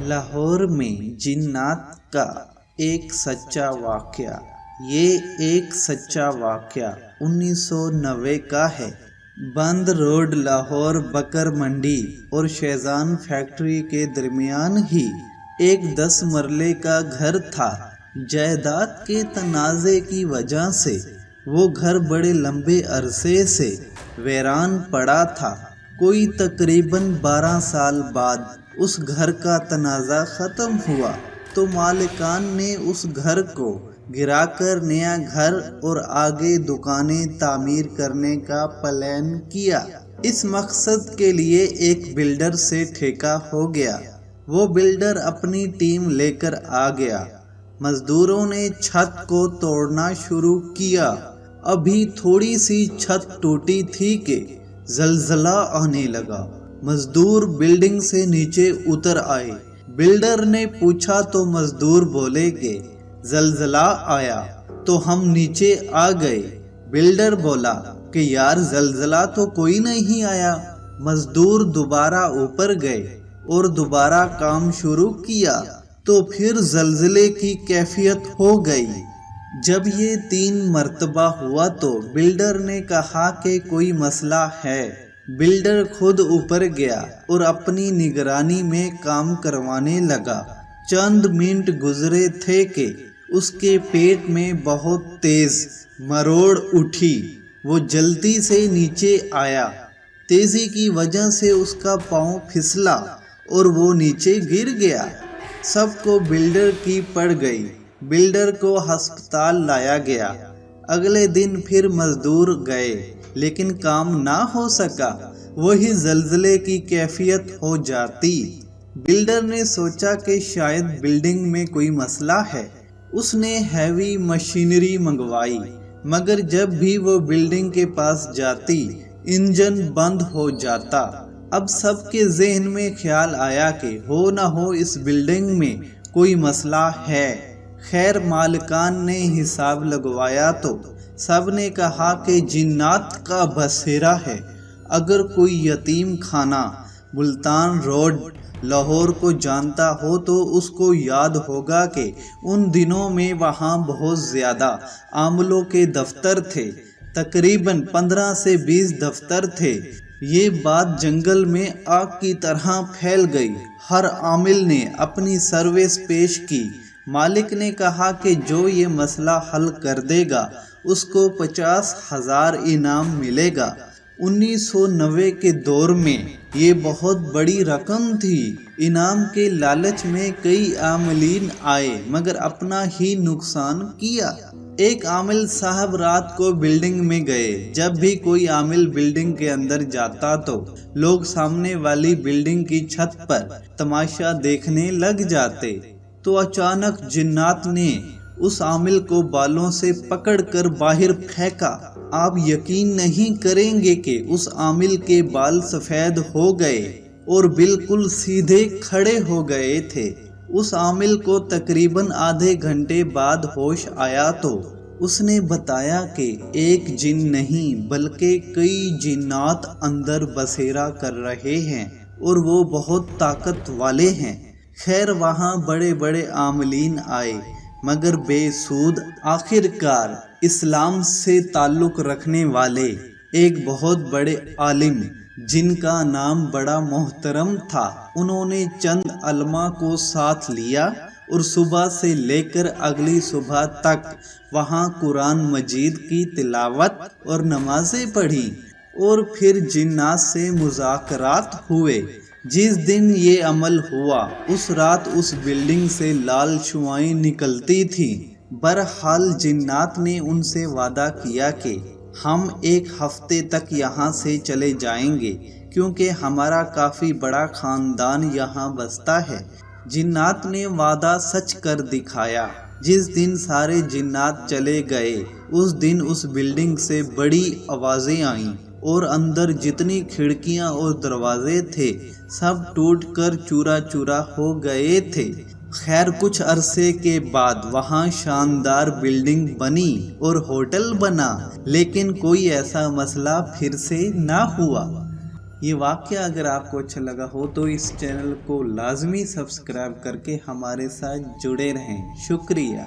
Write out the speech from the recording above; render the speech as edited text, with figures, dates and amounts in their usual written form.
لاہور میں جنات کا ایک سچا واقعہ۔ یہ ایک سچا واقعہ 1990 کا ہے۔ بند روڈ لاہور بکر منڈی اور شیزان فیکٹری کے درمیان ہی ایک 10 مرلے کا گھر تھا۔ جائیداد کے تنازع کی وجہ سے وہ گھر بڑے لمبے عرصے سے ویران پڑا تھا۔ کوئی تقریباً 12 سال بعد اس گھر کا تنازع ختم ہوا تو مالکان نے اس گھر کو گرا کر نیا گھر اور آگے دکانیں تعمیر کرنے کا پلان کیا۔ اس مقصد کے لیے ایک بلڈر سے ٹھیکہ ہو گیا۔ وہ بلڈر اپنی ٹیم لے کر آ گیا۔ مزدوروں نے چھت کو توڑنا شروع کیا۔ ابھی تھوڑی سی چھت ٹوٹی تھی کہ زلزلہ آنے لگا۔ مزدور بلڈنگ سے نیچے اتر آئے۔ بلڈر نے پوچھا تو مزدور بولے کہ زلزلہ آیا تو ہم نیچے آ گئے۔ بلڈر بولا کہ یار زلزلہ تو کوئی نہیں آیا۔ مزدور دوبارہ اوپر گئے اور دوبارہ کام شروع کیا تو پھر زلزلے کی کیفیت ہو گئی۔ جب یہ 3 مرتبہ ہوا تو بلڈر نے کہا کہ کوئی مسئلہ ہے۔ بلڈر خود اوپر گیا اور اپنی نگرانی میں کام کروانے لگا۔ چند منٹ گزرے تھے کہ اس کے پیٹ میں بہت تیز مروڑ اٹھی۔ وہ جلدی سے نیچے آیا۔ تیزی کی وجہ سے اس کا پاؤں پھسلا اور وہ نیچے گر گیا۔ سب کو بلڈر کی پڑ گئی۔ بلڈر کو ہسپتال لایا گیا۔ اگلے دن پھر مزدور گئے لیکن کام نہ ہو سکا۔ وہی زلزلے کی کیفیت ہو جاتی۔ بلڈر نے سوچا کہ شاید بلڈنگ میں کوئی مسئلہ ہے۔ اس نے ہیوی مشینری منگوائی مگر جب بھی وہ بلڈنگ کے پاس جاتی انجن بند ہو جاتا۔ اب سب کے ذہن میں خیال آیا کہ ہو نہ ہو اس بلڈنگ میں کوئی مسئلہ ہے۔ خیر مالکان نے حساب لگوایا تو سب نے کہا کہ جنات کا بسیرا ہے۔ اگر کوئی یتیم خانہ ملتان روڈ لاہور کو جانتا ہو تو اس کو یاد ہوگا کہ ان دنوں میں وہاں بہت زیادہ عاملوں کے دفتر تھے۔ تقریباً 15 سے 20 دفتر تھے۔ یہ بات جنگل میں آگ کی طرح پھیل گئی۔ ہر عامل نے اپنی سروس پیش کی۔ مالک نے کہا کہ جو یہ مسئلہ حل کر دے گا اس کو 50,000 انعام ملے گا۔ 1990 کے دور میں یہ بہت بڑی رقم تھی۔ انعام کے لالچ میں کئی عاملین آئے مگر اپنا ہی نقصان کیا۔ ایک عامل صاحب رات کو بلڈنگ میں گئے۔ جب بھی کوئی عامل بلڈنگ کے اندر جاتا تو لوگ سامنے والی بلڈنگ کی چھت پر تماشا دیکھنے لگ جاتے۔ تو اچانک جنات نے اس عامل کو بالوں سے پکڑ کر باہر پھینکا۔ آپ یقین نہیں کریں گے کہ اس عامل کے بال سفید ہو گئے اور بالکل سیدھے کھڑے ہو گئے تھے۔ اس عامل کو تقریباً آدھے گھنٹے بعد ہوش آیا تو اس نے بتایا کہ ایک جن نہیں بلکہ کئی جنات اندر بسیرا کر رہے ہیں اور وہ بہت طاقت والے ہیں۔ خیر وہاں بڑے بڑے عاملین آئے مگر بے سود۔ آخرکار اسلام سے تعلق رکھنے والے ایک بہت بڑے عالم جن کا نام بڑا محترم تھا، انہوں نے چند علماء کو ساتھ لیا اور صبح سے لے کر اگلی صبح تک وہاں قرآن مجید کی تلاوت اور نمازیں پڑھی اور پھر جنات سے مذاکرات ہوئے۔ جس دن یہ عمل ہوا اس رات اس بلڈنگ سے لال شعاعیں نکلتی تھیں۔ بہرحال جنات نے ان سے وعدہ کیا کہ ہم 1 ہفتے تک یہاں سے چلے جائیں گے کیونکہ ہمارا کافی بڑا خاندان یہاں بستا ہے۔ جنات نے وعدہ سچ کر دکھایا۔ جس دن سارے جنات چلے گئے اس دن اس بلڈنگ سے بڑی آوازیں آئیں اور اندر جتنی کھڑکیاں اور دروازے تھے سب ٹوٹ کر چورا چورا ہو گئے تھے۔ خیر کچھ عرصے کے بعد وہاں شاندار بلڈنگ بنی اور ہوٹل بنا لیکن کوئی ایسا مسئلہ پھر سے نہ ہوا۔ یہ واقعہ اگر آپ کو اچھا لگا ہو تو اس چینل کو لازمی سبسکرائب کر کے ہمارے ساتھ جڑے رہیں۔ شکریہ۔